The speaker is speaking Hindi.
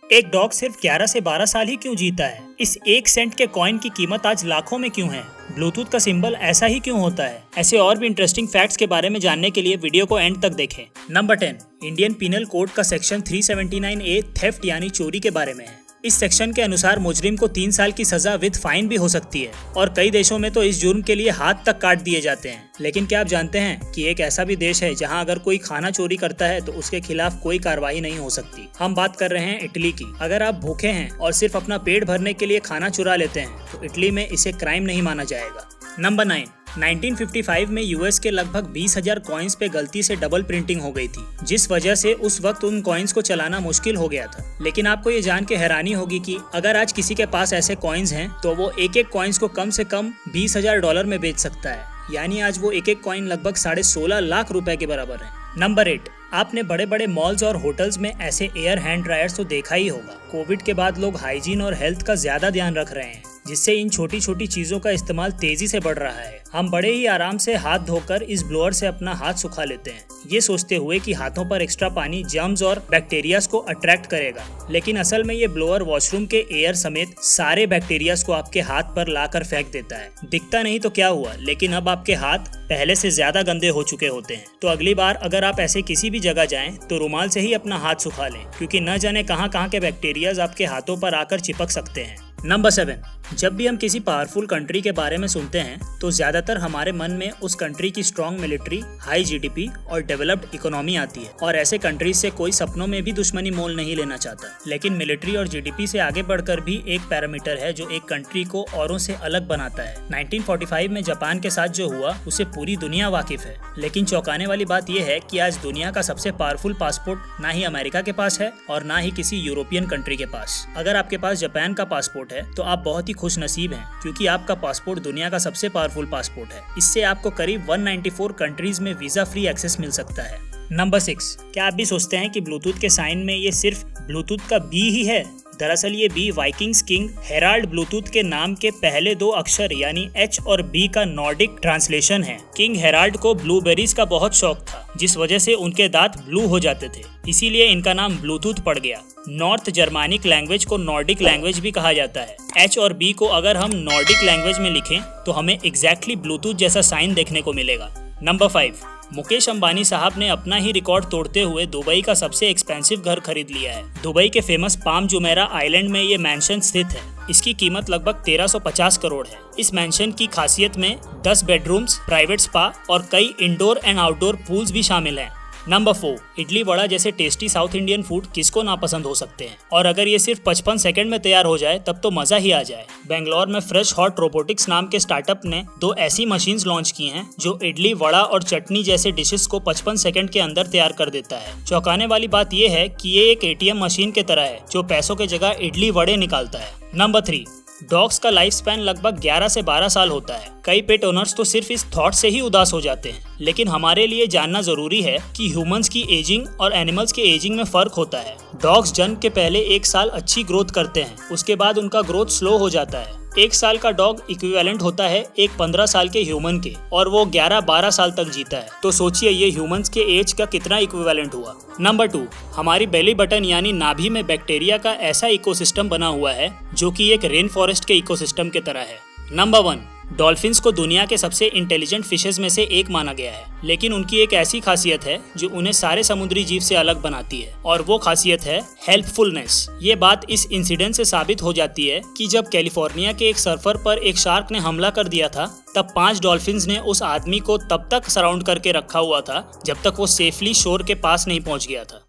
एक डॉग सिर्फ 11 से 12 साल ही क्यों जीता है? इस 1 सेंट के कॉइन की कीमत आज लाखों में क्यों है? ब्लूटूथ का सिंबल ऐसा ही क्यों होता है? ऐसे और भी इंटरेस्टिंग फैक्ट्स के बारे में जानने के लिए वीडियो को एंड तक देखें। नंबर 10, इंडियन पिनल कोड का सेक्शन 379A थेफ्ट यानी चोरी के बारे में है। इस सेक्शन के अनुसार मुजरिम को 3 साल की सजा विद फाइन भी हो सकती है और कई देशों में तो इस जुर्म के लिए हाथ तक काट दिए जाते हैं। लेकिन क्या आप जानते हैं कि एक ऐसा भी देश है जहां अगर कोई खाना चोरी करता है तो उसके खिलाफ कोई कार्रवाई नहीं हो सकती। हम बात कर रहे हैं इटली की। अगर आप भूखे हैं और सिर्फ अपना पेट भरने के लिए खाना चुरा लेते हैं तो इटली में इसे क्राइम नहीं माना जाएगा। नंबर 9, 1955 में यूएस के लगभग 20,000 कॉइन्स पे गलती से डबल प्रिंटिंग हो गई थी, जिस वजह से उस वक्त उन कॉइन्स को चलाना मुश्किल हो गया था। लेकिन आपको ये जान के हैरानी होगी कि अगर आज किसी के पास ऐसे कॉइन्स हैं तो वो एक एक कॉइन्स को कम से कम $20,000 में बेच सकता है। यानी आज वो एक एक कॉइन लगभग 16.5 लाख रुपए के बराबर है। नंबर 8, आपने बड़े बड़े मॉल्स और होटल्स में ऐसे एयर हैंड ड्रायर्स तो देखा ही होगा। कोविड के बाद लोग हाइजीन और हेल्थ का ज्यादा ध्यान रख रहे हैं, जिससे इन छोटी छोटी चीजों का इस्तेमाल तेजी से बढ़ रहा है। हम बड़े ही आराम से हाथ धोकर इस ब्लोअर से अपना हाथ सुखा लेते हैं, ये सोचते हुए कि हाथों पर एक्स्ट्रा पानी जर्म्स और बैक्टीरियाज को अट्रैक्ट करेगा। लेकिन असल में ये ब्लोअर वॉशरूम के एयर समेत सारे बैक्टीरियाज को आपके हाथ पर लाकर फेंक देता है। दिखता नहीं तो क्या हुआ, लेकिन अब आपके हाथ पहले से ज्यादा गंदे हो चुके होते हैं। तो अगली बार अगर आप ऐसे किसी भी जगह जाएं तो रुमाल से ही अपना हाथ सुखा लें, क्योंकि न जाने कहां के बैक्टीरियाज आपके हाथों पर आकर चिपक सकते हैं। नंबर 7, जब भी हम किसी पावरफुल कंट्री के बारे में सुनते हैं तो ज्यादातर हमारे मन में उस कंट्री की स्ट्रॉन्ग मिलिट्री, हाई जीडीपी और डेवलप्ड इकोनॉमी आती है। और ऐसे कंट्रीज से कोई सपनों में भी दुश्मनी मोल नहीं लेना चाहता। लेकिन मिलिट्री और जीडीपी से आगे बढ़कर भी एक पैरामीटर है जो एक कंट्री को औरों से अलग बनाता है। 1945 में जापान के साथ जो हुआ उसे पूरी दुनिया वाकिफ है। लेकिन चौंकाने वाली बात यह है कि आज दुनिया का सबसे पावरफुल पासपोर्ट ना ही अमेरिका के पास है और ना ही किसी यूरोपियन कंट्री के पास। अगर आपके पास जापान का पासपोर्ट है तो आप बहुत ही खुश नसीब हैं, क्योंकि आपका पासपोर्ट दुनिया का सबसे पावरफुल पासपोर्ट है। इससे आपको करीब 194 कंट्रीज में वीजा फ्री एक्सेस मिल सकता है। नंबर 6, क्या आप भी सोचते हैं कि ब्लूटूथ के साइन में ये सिर्फ ब्लूटूथ का बी ही है? दरअसल ये बी वाइकिंग्स किंग हेराल्ड ब्लूटूथ के नाम के पहले 2 अक्षर यानी H और B का नॉर्डिक ट्रांसलेशन है। किंग हेराल्ड को ब्लूबेरीज का बहुत शौक था, जिस वजह से उनके दांत ब्लू हो जाते थे, इसीलिए इनका नाम ब्लूटूथ पड़ गया। नॉर्थ जर्मानिक लैंग्वेज को नॉर्डिक लैंग्वेज भी कहा जाता है। H और B को अगर हम नॉर्डिक लैंग्वेज में लिखें तो हमें एग्जैक्टली ब्लूटूथ जैसा साइन देखने को मिलेगा। नंबर 5, मुकेश अंबानी साहब ने अपना ही रिकॉर्ड तोड़ते हुए दुबई का सबसे एक्सपेंसिव घर खरीद लिया है। दुबई के फेमस पाम जुमेरा आइलैंड में ये मैंशन स्थित है। इसकी कीमत लगभग 1350 करोड़ है। इस मैंशन की खासियत में 10 बेडरूम्स, प्राइवेट स्पा और कई इंडोर एंड आउटडोर पूल्स भी शामिल हैं। नंबर 4, इडली वड़ा जैसे टेस्टी साउथ इंडियन फूड किसको नापसंद हो सकते हैं, और अगर ये सिर्फ 55 सेकंड में तैयार हो जाए तब तो मजा ही आ जाए। बेंगलोर में फ्रेश हॉट रोबोटिक्स नाम के स्टार्टअप ने 2 ऐसी मशीन्स लॉन्च की हैं जो इडली, वड़ा और चटनी जैसे डिशेस को 55 सेकंड के अंदर तैयार कर देता है। चौंकाने वाली बात यह है कि ये एक ATM मशीन की तरह है जो पैसों की जगह इडली वड़े निकालता है। नंबर 3, डॉग्स का लाइफ स्पैन लगभग 11 से 12 साल होता है। कई पेट ओनर्स तो सिर्फ इस थॉट से ही उदास हो जाते हैं। लेकिन हमारे लिए जानना जरूरी है कि ह्यूमंस की एजिंग और एनिमल्स के एजिंग में फर्क होता है। डॉग्स जन्म के पहले 1 साल अच्छी ग्रोथ करते हैं, उसके बाद उनका ग्रोथ स्लो हो जाता है। 1 साल का डॉग इक्विवेलेंट होता है एक 15 साल के ह्यूमन के, और वो 11-12 साल तक जीता है। तो सोचिए ये ह्यूमंस के एज का कितना इक्विवेलेंट हुआ। नंबर 2, हमारी बेली बटन यानी नाभि में बैक्टीरिया का ऐसा इकोसिस्टम बना हुआ है जो कि एक रेन फॉरेस्ट के इकोसिस्टम की तरह है। नंबर 1, डॉल्फिन्स को दुनिया के सबसे इंटेलिजेंट फिशेज में से एक माना गया है। लेकिन उनकी एक ऐसी खासियत है जो उन्हें सारे समुद्री जीव से अलग बनाती है, और वो खासियत है हेल्पफुलनेस। ये बात इस इंसिडेंट से साबित हो जाती है कि जब कैलिफोर्निया के एक सर्फर पर एक शार्क ने हमला कर दिया था, तब 5 डॉल्फिन्स ने उस आदमी को तब तक सराउंड करके रखा हुआ था जब तक वो सेफली शोर के पास नहीं पहुंच गया था।